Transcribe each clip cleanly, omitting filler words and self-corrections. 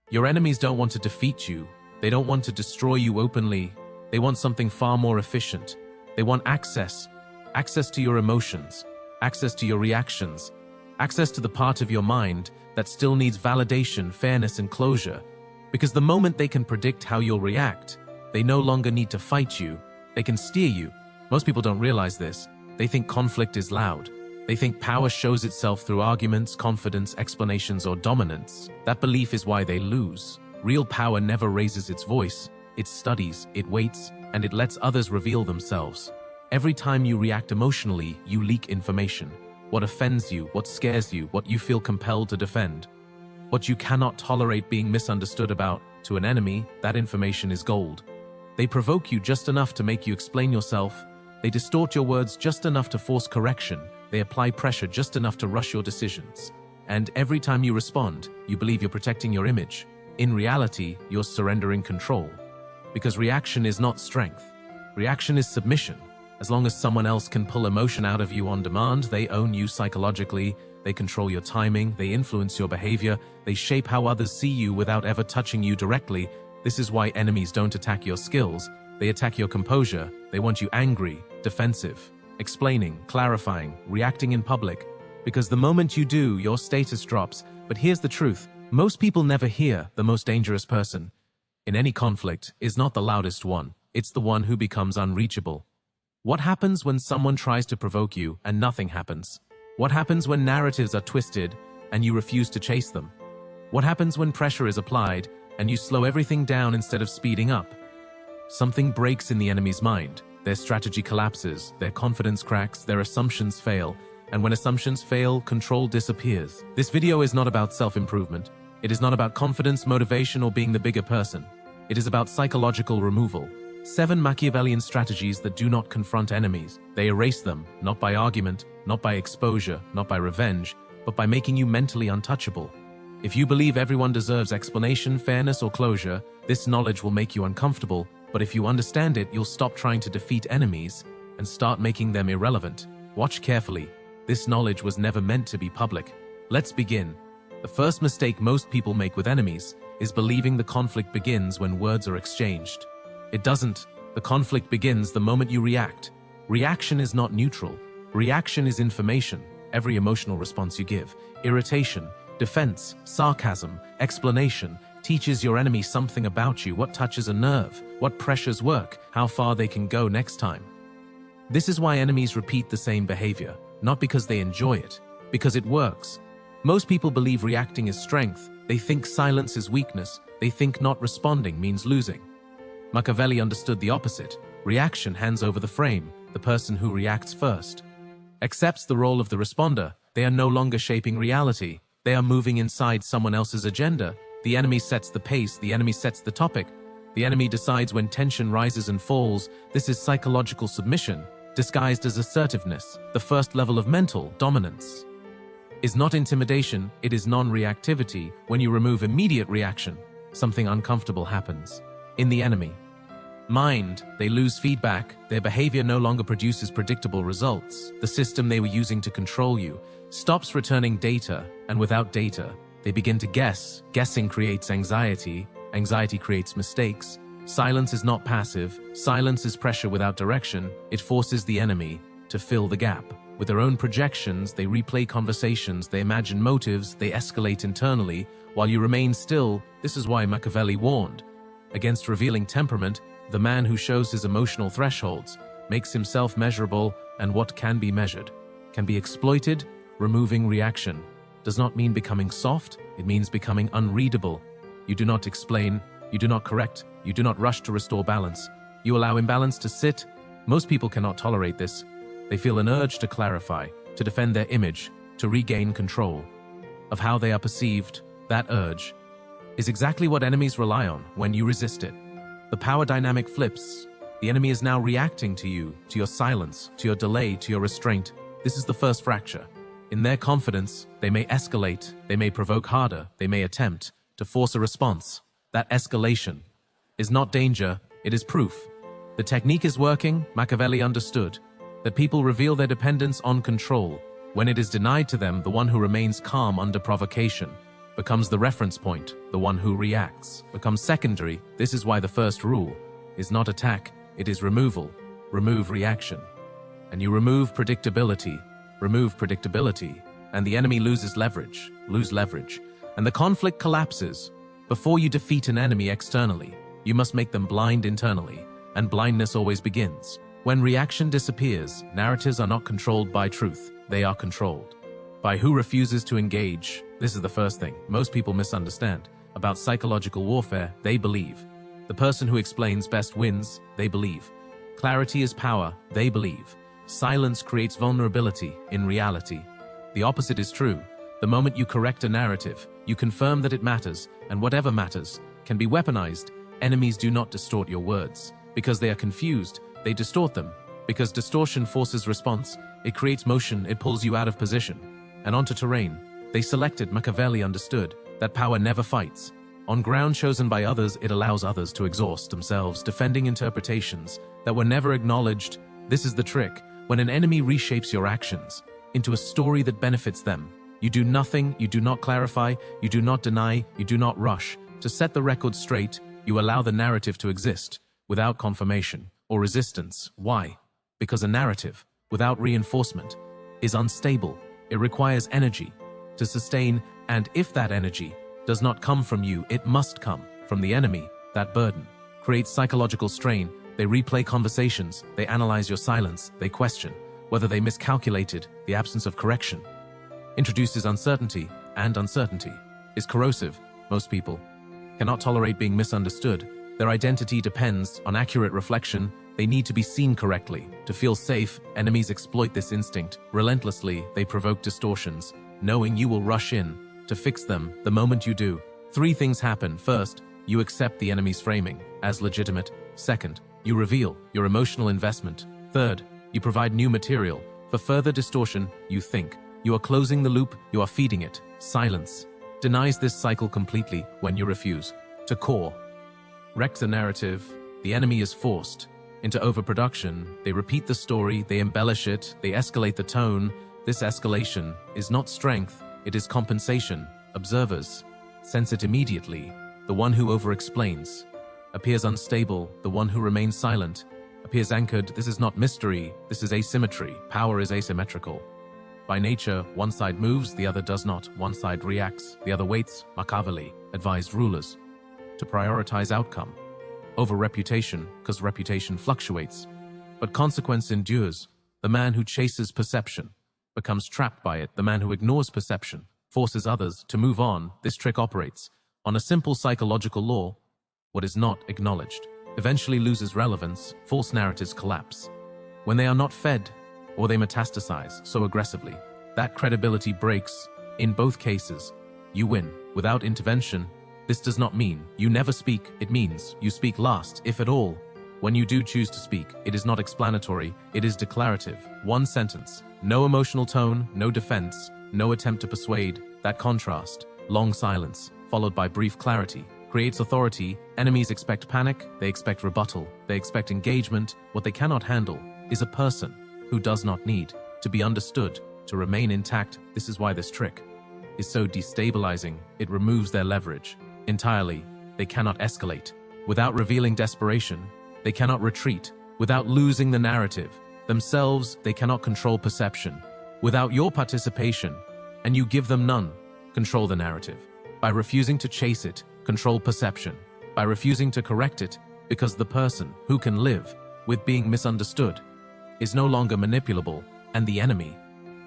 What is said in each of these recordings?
Your enemies don't want to defeat you. They don't want to destroy you openly. They want something far more efficient. They want access. Access to your emotions. Access to your reactions. Access to the part of your mind that still needs validation, fairness, and closure. Because the moment they can predict how you'll react, they no longer need to fight you. They can steer you. Most people don't realize this. They think conflict is loud. They think power shows itself through arguments, confidence, explanations, or dominance. That belief is why they lose. Real power never raises its voice. It studies, it waits, and it lets others reveal themselves. Every time you react emotionally, you leak information. What offends you, what scares you, what you feel compelled to defend. What you cannot tolerate being misunderstood about. To an enemy, that information is gold. They provoke you just enough to make you explain yourself. They distort your words just enough to force correction. They apply pressure just enough to rush your decisions. And every time you respond, you believe you're protecting your image. In reality, you're surrendering control. Because reaction is not strength. Reaction is submission. As long as someone else can pull emotion out of you on demand, they own you psychologically, they control your timing, they influence your behavior, they shape how others see you without ever touching you directly. This is why enemies don't attack your skills. They attack your composure. They want you angry, defensive, explaining, clarifying, reacting in public. Because the moment you do, your status drops. But here's the truth. Most people never hear the most dangerous person in any conflict is not the loudest one. It's the one who becomes unreachable. What happens when someone tries to provoke you and nothing happens? What happens when narratives are twisted and you refuse to chase them? What happens when pressure is applied and you slow everything down instead of speeding up? Something breaks in the enemy's mind. Their strategy collapses, their confidence cracks, their assumptions fail. And when assumptions fail, control disappears. This video is not about self-improvement. It is not about confidence, motivation, or being the bigger person. It is about psychological removal. 7 Machiavellian strategies that do not confront enemies. They erase them, not by argument, not by exposure, not by revenge, but by making you mentally untouchable. If you believe everyone deserves explanation, fairness, or closure, this knowledge will make you uncomfortable, but if you understand it, you'll stop trying to defeat enemies and start making them irrelevant. Watch carefully. This knowledge was never meant to be public. Let's begin. The first mistake most people make with enemies is believing the conflict begins when words are exchanged. It doesn't. The conflict begins the moment you react. Reaction is not neutral. Reaction is information. Every emotional response you give, irritation, defense, sarcasm, explanation, teaches your enemy something about you, what touches a nerve, what pressures work, how far they can go next time. This is why enemies repeat the same behavior, not because they enjoy it, because it works. Most people believe reacting is strength. They think silence is weakness. They think not responding means losing. Machiavelli understood the opposite. Reaction hands over the frame. The person who reacts first accepts the role of the responder. They are no longer shaping reality. They are moving inside someone else's agenda. The enemy sets the pace. The enemy sets the topic. The enemy decides when tension rises and falls. This is psychological submission, disguised as assertiveness. The first level of mental dominance is not intimidation, it is non-reactivity. When you remove immediate reaction, something uncomfortable happens. In the enemy mind, they lose feedback. Their behavior no longer produces predictable results. The system they were using to control you stops returning data, and without data, they begin to guess. Guessing creates anxiety. Anxiety creates mistakes. Silence is not passive. Silence is pressure without direction. It forces the enemy to fill the gap. With their own projections, they replay conversations, they imagine motives, they escalate internally, while you remain still. This is why Machiavelli warned against revealing temperament. The man who shows his emotional thresholds makes himself measurable, and what can be measured can be exploited. Removing reaction does not mean becoming soft, it means becoming unreadable. You do not explain, you do not correct, you do not rush to restore balance. You allow imbalance to sit. Most people cannot tolerate this. They feel an urge to clarify, to defend their image, to regain control of how they are perceived. That urge is exactly what enemies rely on when you resist it. The power dynamic flips. The enemy is now reacting to you, to your silence, to your delay, to your restraint. This is the first fracture. In their confidence, they may escalate, they may provoke harder, they may attempt to force a response. That escalation is not danger, it is proof. The technique is working. Machiavelli understood that people reveal their dependence on control when it is denied to them. The one who remains calm under provocation becomes the reference point. The one who reacts becomes secondary. This is why the first rule is not attack, it is removal. Remove reaction. And you remove predictability, and the enemy loses leverage, and the conflict collapses. Before you defeat an enemy externally, you must make them blind internally, and blindness always begins. When reaction disappears, narratives are not controlled by truth, they are controlled by who refuses to engage. This is the first thing most people misunderstand about psychological warfare. They believe the person who explains best wins. They believe clarity is power. They believe silence creates vulnerability. In reality, the opposite is true. The moment you correct a narrative, you confirm that it matters, and whatever matters can be weaponized. Enemies do not distort your words because they are confused. They distort them because distortion forces response. It creates motion, it pulls you out of position and onto terrain. They selected. Machiavelli understood that power never fights. On ground chosen by others, it allows others to exhaust themselves, defending interpretations that were never acknowledged. This is the trick. When an enemy reshapes your actions into a story that benefits them, you do nothing, you do not clarify, you do not deny, you do not rush. To set the record straight, you allow the narrative to exist without confirmation or resistance. Why? Because a narrative without reinforcement is unstable. It requires energy to sustain, and if that energy does not come from you, it must come from the enemy. That burden creates psychological strain. They replay conversations, they analyze your silence, they question whether they miscalculated. The absence of correction introduces uncertainty, and uncertainty is corrosive. Most people cannot tolerate being misunderstood. Their identity depends on accurate reflection. They need to be seen correctly to feel safe. Enemies exploit this instinct relentlessly. They provoke distortions, knowing you will rush in to fix them. The moment you do, three things happen. First, you accept the enemy's framing as legitimate. Second, you reveal your emotional investment. Third, you provide new material for further distortion. You think you are closing the loop, you are feeding it. Silence denies this cycle completely. When you refuse to correct the narrative, the enemy is forced into overproduction. They repeat the story, they embellish it, they escalate the tone. This escalation is not strength, it is compensation. Observers sense it immediately. The one who over-explains appears unstable. The one who remains silent appears anchored. This is not mystery, this is asymmetry. Power is asymmetrical. By nature, one side moves, the other does not. One side reacts, the other waits. Machiavelli advised rulers to prioritize outcome over reputation, because reputation fluctuates, but consequence endures. The man who chases perception becomes trapped by it. The man who ignores perception forces others to move on. This trick operates on a simple psychological law. What is not acknowledged eventually loses relevance. False narratives collapse when they are not fed, or they metastasize so aggressively that credibility breaks. In both cases, you win without intervention. This does not mean you never speak, it means you speak last, if at all. When you do choose to speak, it is not explanatory, it is declarative. One sentence, no emotional tone, no defense, no attempt to persuade. That contrast, long silence, followed by brief clarity, creates authority. Enemies expect panic, they expect rebuttal, they expect engagement. What they cannot handle is a person who does not need to be understood to remain intact. This is why this trick is so destabilizing. It removes their leverage entirely. They cannot escalate without revealing desperation. They cannot retreat without losing the narrative themselves. They cannot control perception without your participation, and you give them none. Control the narrative by refusing to chase it. Control perception by refusing to correct it, because the person who can live with being misunderstood is no longer manipulable, and the enemy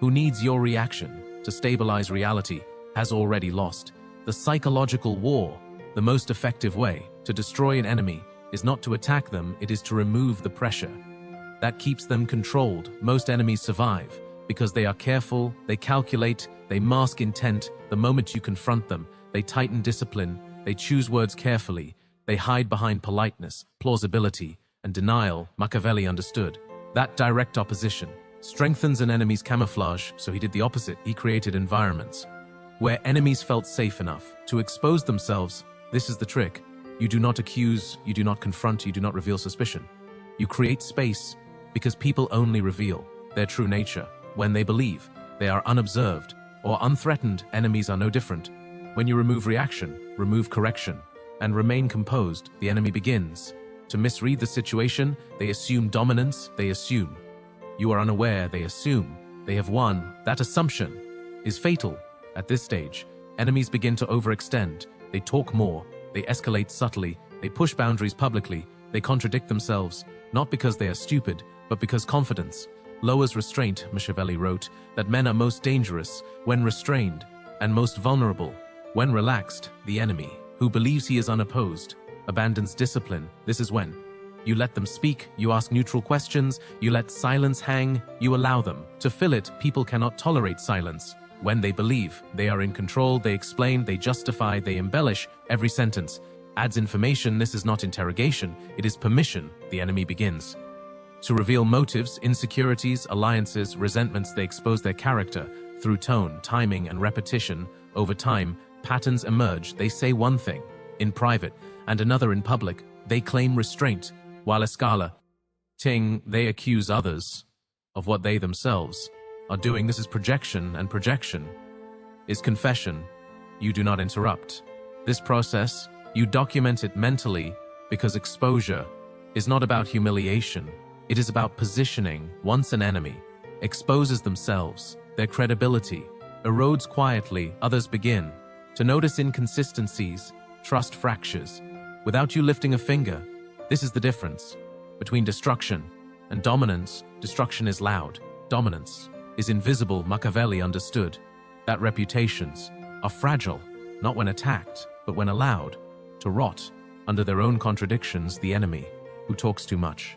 who needs your reaction to stabilize reality has already lost. The psychological war, the most effective way to destroy an enemy is not to attack them, it is to remove the pressure that keeps them controlled. Most enemies survive because they are careful, they calculate, they mask intent. The moment you confront them, they tighten discipline, they choose words carefully, they hide behind politeness, plausibility, and denial. Machiavelli understood that direct opposition strengthens an enemy's camouflage, so he did the opposite. He created environments where enemies felt safe enough to expose themselves. This is the trick. You do not accuse, you do not confront, you do not reveal suspicion. You create space because people only reveal their true nature when they believe they are unobserved or unthreatened. Enemies are no different. When you remove reaction, remove correction, and remain composed, the enemy begins to misread the situation. They assume dominance, they assume you are unaware, they assume they have won. That assumption is fatal. At this stage, enemies begin to overextend. They talk more, they escalate subtly, they push boundaries publicly, they contradict themselves, not because they are stupid, but because confidence lowers restraint. Machiavelli wrote that men are most dangerous when restrained and most vulnerable when relaxed. The enemy, who believes he is unopposed, abandons discipline. This is when you let them speak, you ask neutral questions, you let silence hang, you allow them to fill it. People cannot tolerate silence. When they believe they are in control, they explain, they justify, they embellish. Every sentence adds information. This is not interrogation, it is permission. The enemy begins to reveal motives, insecurities, alliances, resentments. They expose their character through tone, timing, and repetition. Over time, patterns emerge. They say one thing in private and another in public. They claim restraint, while escalating, they accuse others of what they themselves are doing. This is projection, and projection is confession. You do not interrupt this process. You document it mentally, because exposure is not about humiliation. It is about positioning. Once an enemy exposes themselves, their credibility erodes quietly. Others begin to notice inconsistencies, trust fractures, without you lifting a finger. This is the difference between destruction and dominance. Destruction is loud. Dominance is invisible. Machiavelli understood that reputations are fragile, not when attacked, but when allowed to rot under their own contradictions. The enemy who talks too much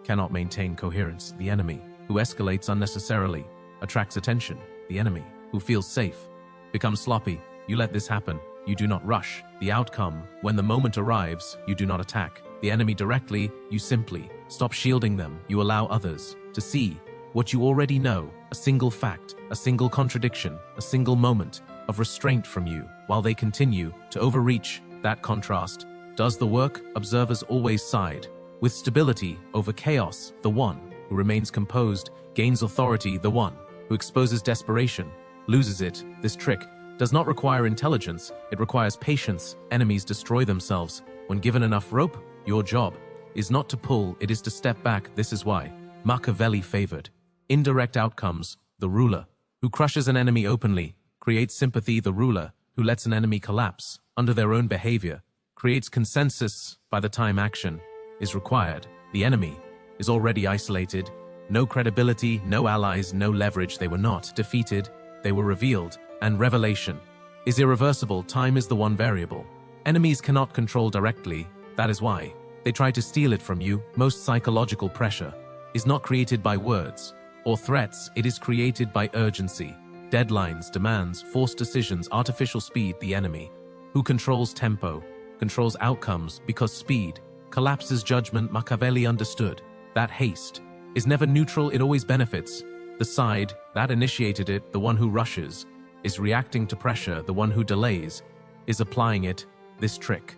cannot maintain coherence. The enemy who escalates unnecessarily attracts attention. The enemy who feels safe becomes sloppy. You let this happen. You do not rush the outcome. When the moment arrives, you do not attack the enemy directly. You simply stop shielding them. You allow others to see what you already know. A single fact, a single contradiction, a single moment of restraint from you, while they continue to overreach. That contrast does the work. Observers always side with stability over chaos. The one who remains composed gains authority. The one who exposes desperation loses it. This trick does not require intelligence, it requires patience. Enemies destroy themselves when given enough rope. Your job is not to pull, it is to step back. This is why Machiavelli favored indirect outcomes. The ruler who crushes an enemy openly creates sympathy. The ruler who lets an enemy collapse under their own behavior creates consensus. By the time action is required, the enemy is already isolated. No credibility, no allies, no leverage. They were not defeated, they were revealed. And revelation is irreversible. Time is the one variable enemies cannot control directly. That is why they try to steal it from you. Most psychological pressure is not created by words or threats, it is created by urgency, deadlines, demands, forced decisions, artificial speed. The enemy who controls tempo controls outcomes, because speed collapses judgment. Machiavelli understood that haste is never neutral, it always benefits the side that initiated it. The one who rushes is reacting to pressure, the one who delays is applying it. This trick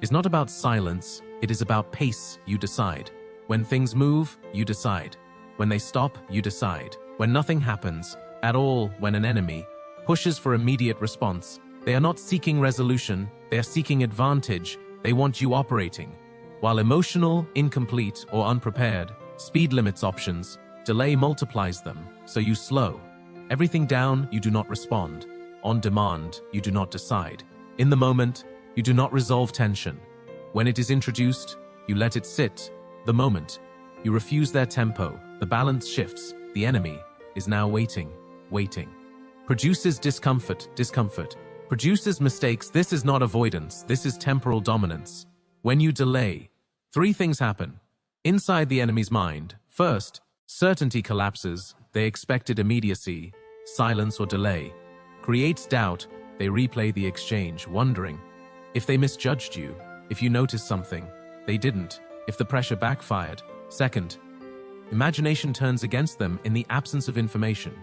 is not about silence, it is about pace. You decide. When things move, you decide. When they stop, you decide. When nothing happens at all, when an enemy pushes for immediate response, they are not seeking resolution, they are seeking advantage. They want you operating while emotional, incomplete, or unprepared. Speed limits options, delay multiplies them, so you slow everything down. You do not respond. On demand, you do not decide. In the moment, you do not resolve tension. When it is introduced, you let it sit. The moment you refuse their tempo, the balance shifts. The enemy is now waiting. Produces discomfort. Produces mistakes. This is not avoidance, this is temporal dominance. When you delay, three things happen inside the enemy's mind. First, certainty collapses. They expected immediacy. Silence or delay creates doubt. They replay the exchange, wondering if they misjudged you, if you noticed something they didn't, if the pressure backfired. Second, imagination turns against them in the absence of information.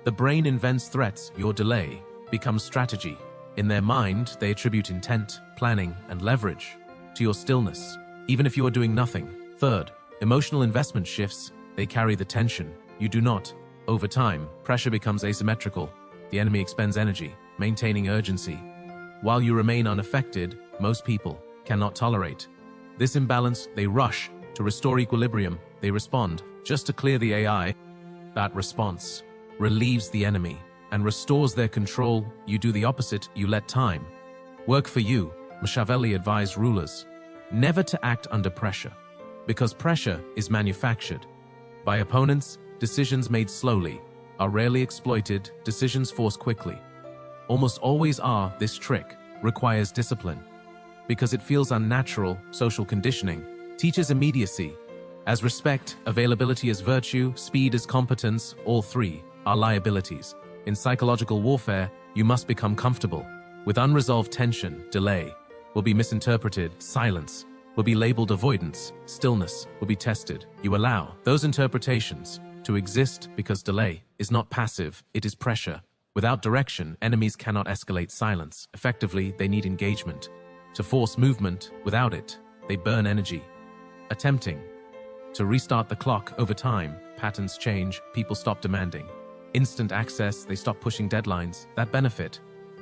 The brain invents threats. Your delay becomes strategy. In their mind, they attribute intent, planning, and leverage to your stillness, even if you are doing nothing. Third, emotional investment shifts. They carry the tension. You do not. Over time, pressure becomes asymmetrical. The enemy expends energy. maintaining urgency. While you remain unaffected, most people cannot tolerate this imbalance. They rush to restore equilibrium. They respond just to clear the AI. That response relieves the enemy and restores their control. You do the opposite. You let time work for you. Machiavelli advised rulers never to act under pressure, because pressure is manufactured by opponents. Decisions made slowly are rarely exploited. Decisions forced quickly almost always are. This trick requires discipline because it feels unnatural. Social conditioning teaches immediacy as respect, availability as virtue, speed as competence. All three are liabilities. In psychological warfare, you must become comfortable with unresolved tension. Delay will be misinterpreted. Silence will be labeled avoidance. Stillness will be tested. You allow those interpretations to exist because delay is not passive, it is pressure. Without direction, enemies cannot escalate silence. Effectively, they need engagement to force movement. Without it, they burn energy. Attempting to restart the clock over time, patterns change, people stop demanding instant access, they stop pushing deadlines that benefit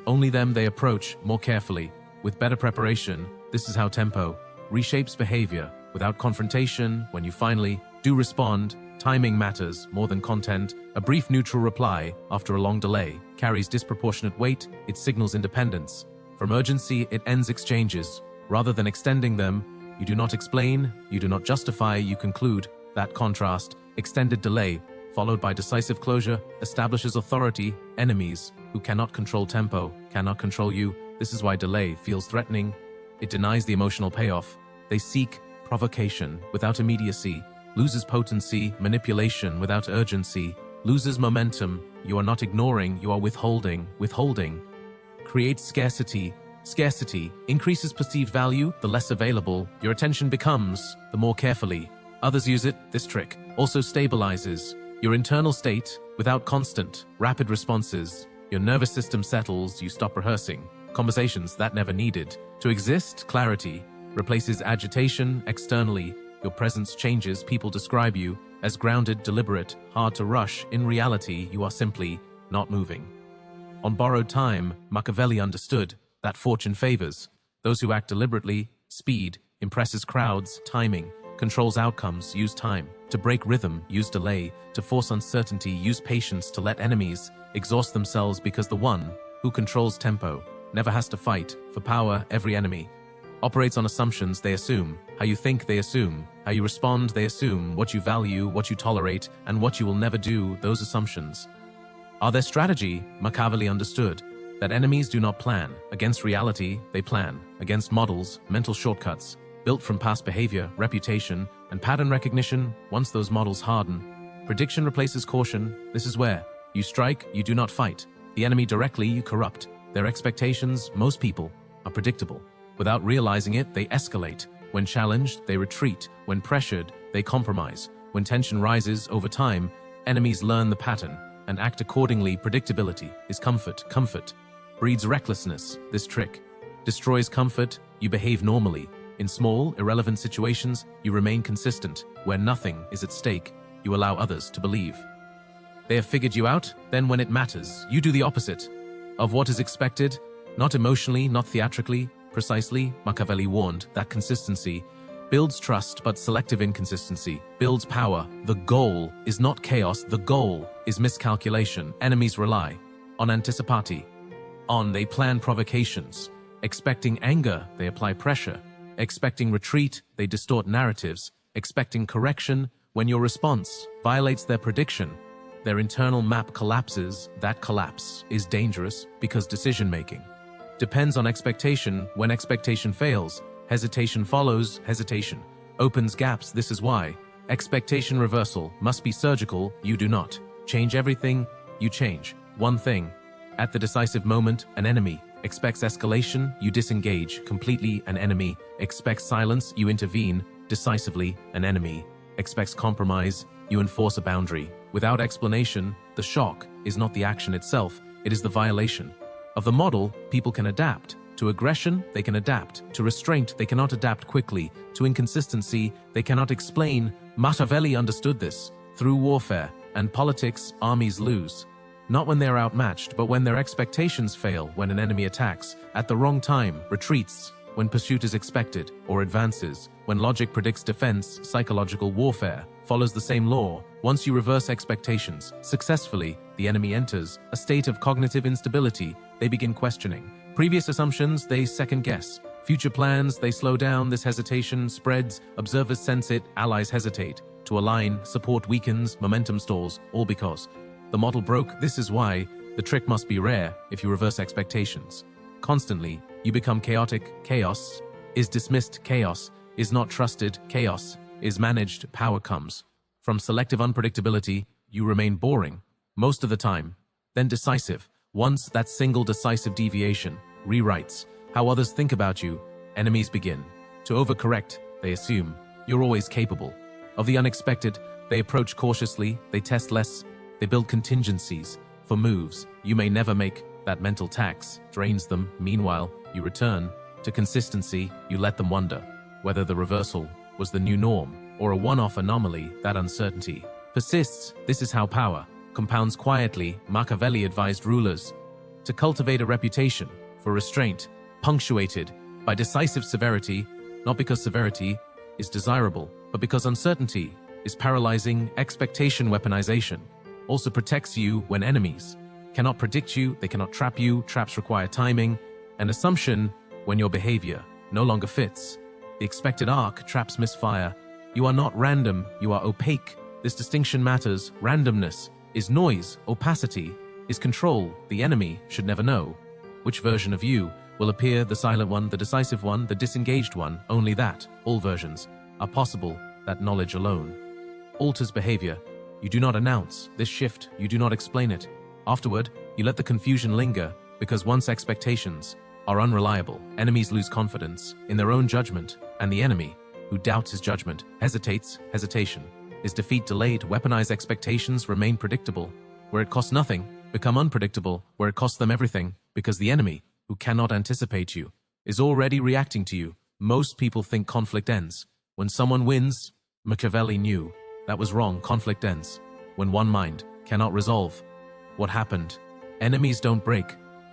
only them. They approach more carefully with better preparation. This is how tempo reshapes behavior. Without confrontation, when you finally do respond, timing matters more than content. A brief neutral reply after a long delay carries disproportionate weight. It signals independence. From urgency, it ends exchanges. Rather than extending them, you do not explain, you do not justify, you conclude. That contrast, extended delay, followed by decisive closure, establishes authority. Enemies who cannot control tempo cannot control you. This is why delay feels threatening. It denies the emotional payoff. They seek provocation without immediacy, loses potency. Manipulation without urgency loses momentum. You are not ignoring, you are withholding. Withholding creates scarcity. Scarcity increases perceived value. The less available your attention becomes, the more carefully others use it. This trick also stabilizes your internal state. Without constant, rapid responses, your nervous system settles. You stop rehearsing conversations that never needed to exist. Clarity replaces agitation. Externally, your presence changes. People describe you as grounded, deliberate, hard to rush. In reality, you are simply not moving on borrowed time. Machiavelli understood that fortune favors those who act deliberately. Speed impresses crowds. Timing controls outcomes. Use time to break rhythm. Use delay to force uncertainty. Use patience to let enemies exhaust themselves, because the one who controls tempo never has to fight for power. Every enemy operates on assumptions. They assume how you think, they assume how you respond, they assume what you value, what you tolerate, and what you will never do. Those assumptions are their strategy. Machiavelli understood that enemies do not plan against reality, they plan against models, mental shortcuts, built from past behavior, reputation, and pattern recognition. Once those models harden, prediction replaces caution. This is where you strike, you do not fight the enemy directly, you corrupt their expectations. Most people are predictable. Without realizing it, they escalate. When challenged, they retreat. When pressured, they compromise. When tension rises over time, enemies learn the pattern and act accordingly. Predictability is comfort. Comfort breeds recklessness. This trick destroys comfort. You behave normally. In small, irrelevant situations, you remain consistent. Where nothing is at stake, you allow others to believe they have figured you out. Then when it matters, you do the opposite of what is expected. Not emotionally, not theatrically, precisely. Machiavelli warned that consistency builds trust, but selective inconsistency builds power. The goal is not chaos, the goal is miscalculation. Enemies rely on anticipati. They plan provocations. Expecting anger, they apply pressure. Expecting retreat, they distort narratives. Expecting correction, when your response violates their prediction, their internal map collapses. That collapse is dangerous because decision-making depends on expectation. When expectation fails, hesitation follows. Hesitation opens gaps. This is why expectation reversal must be surgical. You do not change everything, you change one thing. At the decisive moment, an enemy expects escalation, you disengage completely. An enemy expects silence, you intervene decisively. An enemy expects compromise, you enforce a boundary. Without explanation, the shock is not the action itself, it is the violation of the model. People can adapt. To aggression, they can adapt. To restraint, they cannot adapt quickly. To inconsistency, they cannot explain. Machiavelli understood this. Through warfare and politics, armies lose not when they are outmatched, but when their expectations fail, when an enemy attacks at the wrong time, retreats when pursuit is expected, or advances when logic predicts defense. Psychological warfare follows the same law. Once you reverse expectations successfully, the enemy enters a state of cognitive instability. They begin questioning previous assumptions, they second-guess future plans, they slow down. This hesitation spreads, observers sense it, allies hesitate to align, support weakens, momentum stalls, all because the model broke. This is why the trick must be rare. If you reverse expectations constantly, you become chaotic. Chaos is dismissed. Chaos is not trusted. Chaos is managed. Power comes from selective unpredictability. You remain boring most of the time, then decisive. Once that single decisive deviation rewrites how others think about you, enemies begin to overcorrect. They assume you're always capable of the unexpected. They approach cautiously. They test less. They build contingencies for moves you may never make. That mental tax drains them. Meanwhile, you return to consistency. You let them wonder whether the reversal was the new norm or a one-off anomaly. That uncertainty persists. This is how power compounds quietly. Machiavelli advised rulers to cultivate a reputation for restraint, punctuated by decisive severity, not because severity is desirable, but because uncertainty is paralyzing. Expectation weaponization also protects you when enemies cannot predict you, they cannot trap you. Traps require timing and assumption. When your behavior no longer fits the expected arc, traps misfire. You are not random, you are opaque. This distinction matters. Randomness is noise, opacity is control. The enemy should never know which version of you will appear, the silent one, the decisive one, the disengaged one. Only that. All versions are possible. That knowledge alone alters behavior. You do not announce this shift, you do not explain it. Afterward, you let the confusion linger, because once expectations are unreliable, enemies lose confidence in their own judgment, and the enemy, who doubts his judgment, hesitates. Hesitation is defeat delayed. Weaponize expectations, remain predictable where it costs nothing, become unpredictable where it costs them everything, because the enemy, who cannot anticipate you, is already reacting to you. Most people think conflict ends when someone wins. Machiavelli knew that was wrong. Conflict ends when one mind cannot resolve what happened. Enemies don't break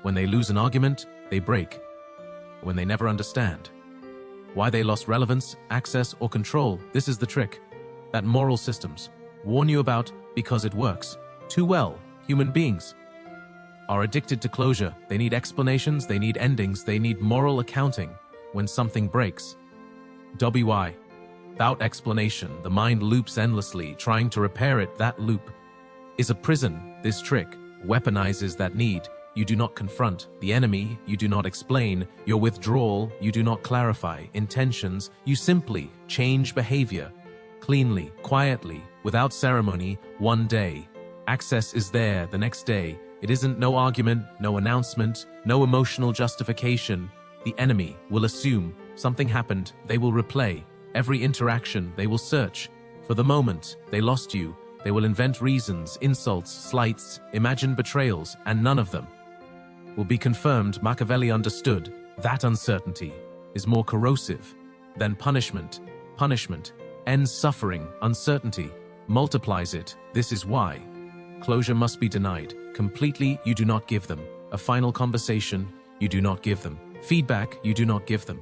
when they lose an argument, they break when they never understand why they lost relevance, access, or control. This is the trick that moral systems warn you about, because it works too well. Human beings are addicted to closure. They need explanations, they need endings, they need moral accounting when something breaks. Why? Without explanation, the mind loops endlessly, trying to repair it. That loop is a prison. This trick weaponizes that need. You do not confront the enemy, you do not explain your withdrawal, you do not clarify intentions, you simply change behavior. Cleanly, quietly, without ceremony. One day, access is there. The next day, it isn't. No argument, no announcement, no emotional justification. The enemy will assume something happened. They will replay every interaction. They will search for the moment they lost you. They will invent reasons, insults, slights, imagine betrayals, and none of them will be confirmed. Machiavelli understood that uncertainty is more corrosive than punishment. Punishment ends suffering. Uncertainty multiplies it. This is why closure must be denied completely. You do not give them a final conversation. You do not give them feedback. You do not give them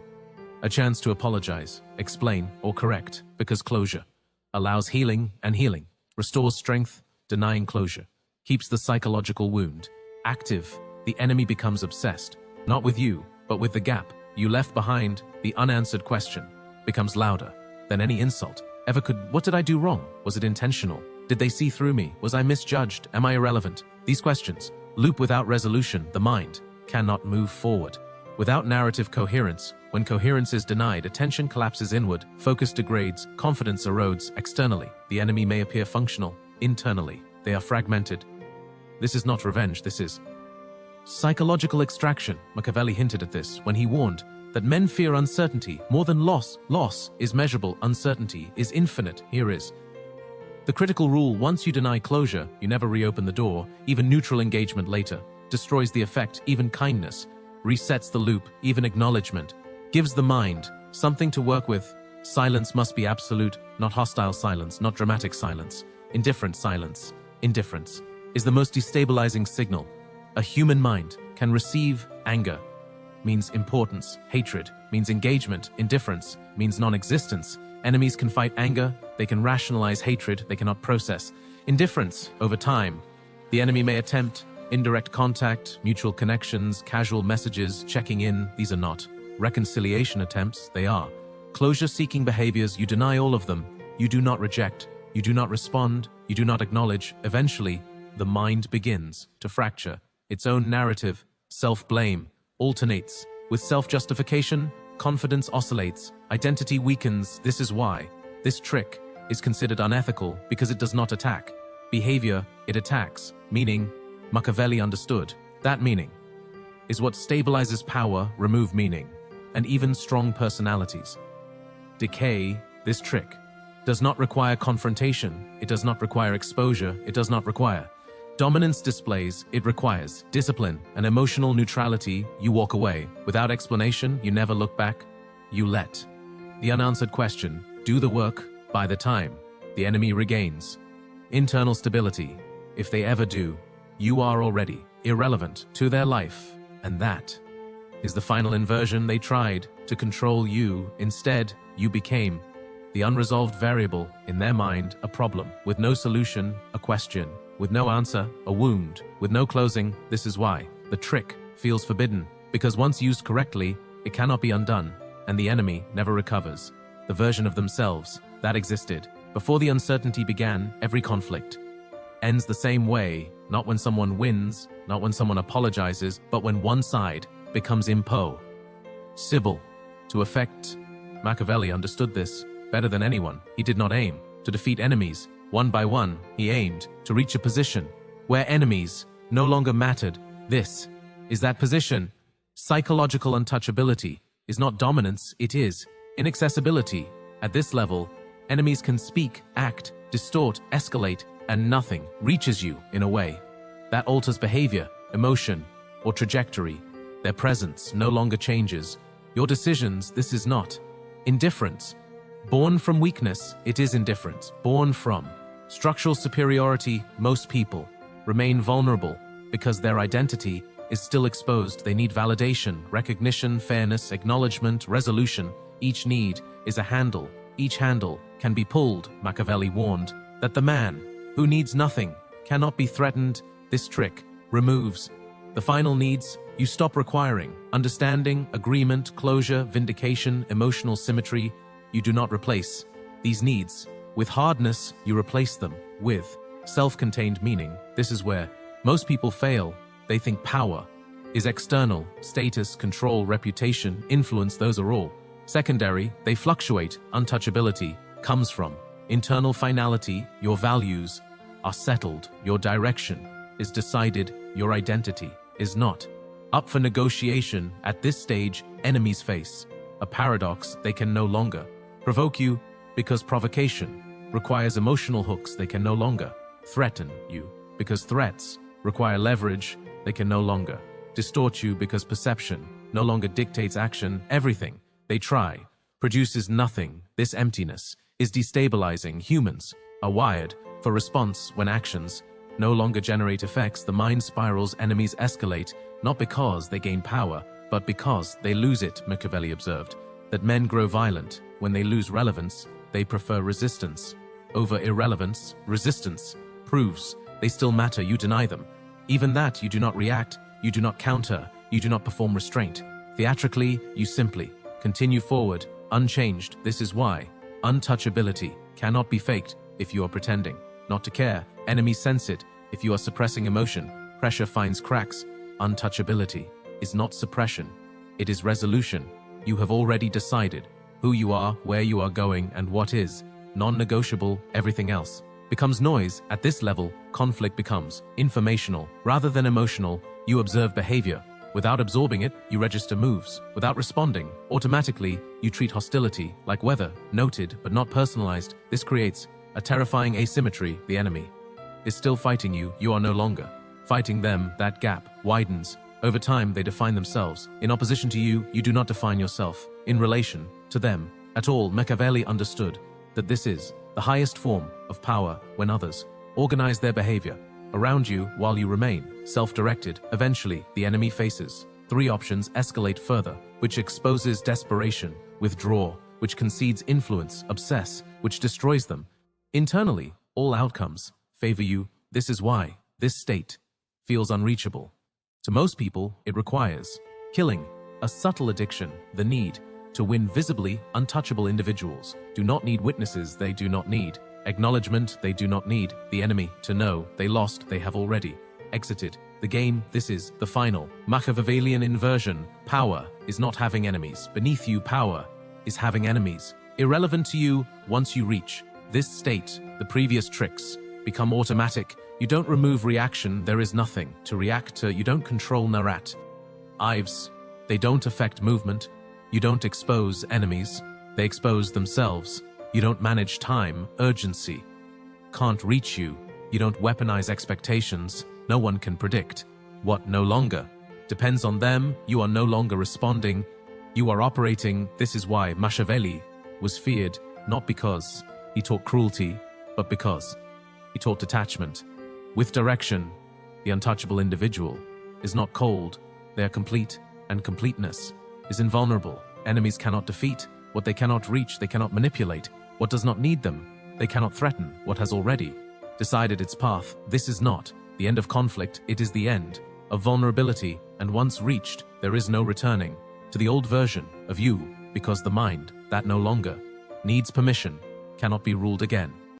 a chance to apologize, explain, or correct, because closure allows healing, and healing restores strength. Denying closure keeps the psychological wound active. The enemy becomes obsessed, not with you, but with the gap you left behind. The unanswered question becomes louder than any insult ever could. What did I do wrong? Was it intentional? Did they see through me? Was I misjudged? Am I irrelevant? These questions loop without resolution. The mind cannot move forward without narrative coherence. When coherence is denied, attention collapses inward, focus degrades, confidence erodes. Externally, the enemy may appear functional. Internally, they are fragmented. This is not revenge, this is psychological extraction. Machiavelli hinted at this when he warned that men fear uncertainty more than loss. Loss is measurable, uncertainty is infinite. Here is the critical rule: once you deny closure, you never reopen the door. Even neutral engagement later destroys the effect. Even kindness resets the loop. Even acknowledgement gives the mind something to work with. Silence must be absolute, not hostile silence, not dramatic silence. Indifferent silence. Indifference is the most destabilizing signal. A human mind can receive anger, means importance, hatred, means engagement, indifference, means non-existence. Enemies can fight anger, they can rationalize hatred, they cannot process indifference over time. The enemy may attempt indirect contact, mutual connections, casual messages, checking in. These are not reconciliation attempts, they are closure-seeking behaviors. You deny all of them. You do not reject. You do not respond. You do not acknowledge. Eventually, the mind begins to fracture. Its own narrative, self-blame, alternates. With self-justification, confidence oscillates. Identity weakens. This is why this trick is considered unethical, because it does not attack behavior, it attacks meaning. Machiavelli understood that meaning is what stabilizes power, remove meaning, and even strong personalities decay. This trick does not require confrontation, it does not require exposure, it does not require dominance displays, it requires discipline and emotional neutrality. You walk away without explanation, you never look back, you let the unanswered question do the work. By the time the enemy regains internal stability, if they ever do, you are already irrelevant to their life, and that is the final inversion. They tried to control you. Instead, you became the unresolved variable in their mind, a problem with no solution, a question with no answer, a wound with no closing. This is why the trick feels forbidden, because once used correctly, it cannot be undone, and the enemy never recovers the version of themselves that existed before the uncertainty began. Every conflict ends the same way, not when someone wins, not when someone apologizes, but when one side becomes impossible to affect. Machiavelli understood this better than anyone. He did not aim to defeat enemies one by one. He aimed to reach a position where enemies no longer mattered. This is that position. Psychological untouchability is not dominance, it is inaccessibility. At this level, enemies can speak, act, distort, escalate, and nothing reaches you in a way that alters behavior, emotion, or trajectory. Their presence no longer changes your decisions. This is not indifference born from weakness, it is indifference born from structural superiority. Most people remain vulnerable because their identity is still exposed. They need validation, recognition, fairness, acknowledgement, resolution. Each need is a handle. Each handle can be pulled. Machiavelli warned that the man who needs nothing cannot be threatened. This trick removes the final needs. You stop requiring understanding, agreement, closure, vindication, emotional symmetry. You do not replace these needs with hardness, you replace them with self-contained meaning. This is where most people fail. They think power is external, status, control, reputation, influence, those are all secondary. They fluctuate. Untouchability comes from internal finality. Your values are settled. Your direction is decided. Your identity is not up for negotiation. At this stage, enemies face a paradox. They can no longer provoke you because provocation requires emotional hooks. They can no longer threaten you because threats require leverage. They can no longer distort you because perception no longer dictates action. Everything they try produces nothing. This emptiness is destabilizing. Humans are wired for response. When actions no longer generate effects, the mind spirals. Enemies escalate, not because they gain power, but because they lose it. Machiavelli observed that men grow violent when they lose relevance. They prefer resistance over irrelevance. Resistance proves they still matter. You deny them. Even that, you do not react, you do not counter, you do not perform restraint. Theatrically, you simply continue forward, unchanged. This is why untouchability cannot be faked. If you are pretending not to care, enemies sense it. If you are suppressing emotion, pressure finds cracks. Untouchability is not suppression, it is resolution. You have already decided who you are, where you are going, and what is non-negotiable. Everything else becomes noise. At this level, conflict becomes informational rather than emotional. You observe behavior. Without absorbing it, you register moves. Without responding, automatically, you treat hostility like weather, noted but not personalized. This creates a terrifying asymmetry. The enemy is still fighting you. You are no longer fighting them. That gap widens. Over time, they define themselves in opposition to you. You do not define yourself in relation to them at all. Machiavelli understood that this is the highest form of power when others organize their behavior around you while you remain self-directed. Eventually, the enemy faces 3 options: escalate further, which exposes desperation; withdraw, which concedes influence; obsess, which destroys them. Internally, all outcomes favor you. This is why this state feels unreachable. To most people, it requires killing, a subtle addiction, the need to win visibly. Untouchable individuals do not need witnesses, they do not need acknowledgement, they do not need the enemy to know they lost, they have already exited the game. This is the final Machiavellian inversion. Power is not having enemies beneath you, power is having enemies irrelevant to you. Once you reach this state, the previous tricks become automatic. You don't remove reaction, there is nothing to react to. You don't control narratives, they don't affect movement. You don't expose enemies, they expose themselves. You don't manage time, urgency can't reach you. You don't weaponize expectations, no one can predict what no longer depends on them. You are no longer responding, you are operating. This is why Machiavelli was feared, not because he taught cruelty, but because he taught detachment with direction. The untouchable individual is not cold, they are complete, and completeness is invulnerable. Enemies cannot defeat what they cannot reach, they cannot manipulate what does not need them, they cannot threaten what has already decided its path. This is not the end of conflict, it is the end of vulnerability, and once reached, there is no returning to the old version of you, because the mind that no longer needs permission cannot be ruled again.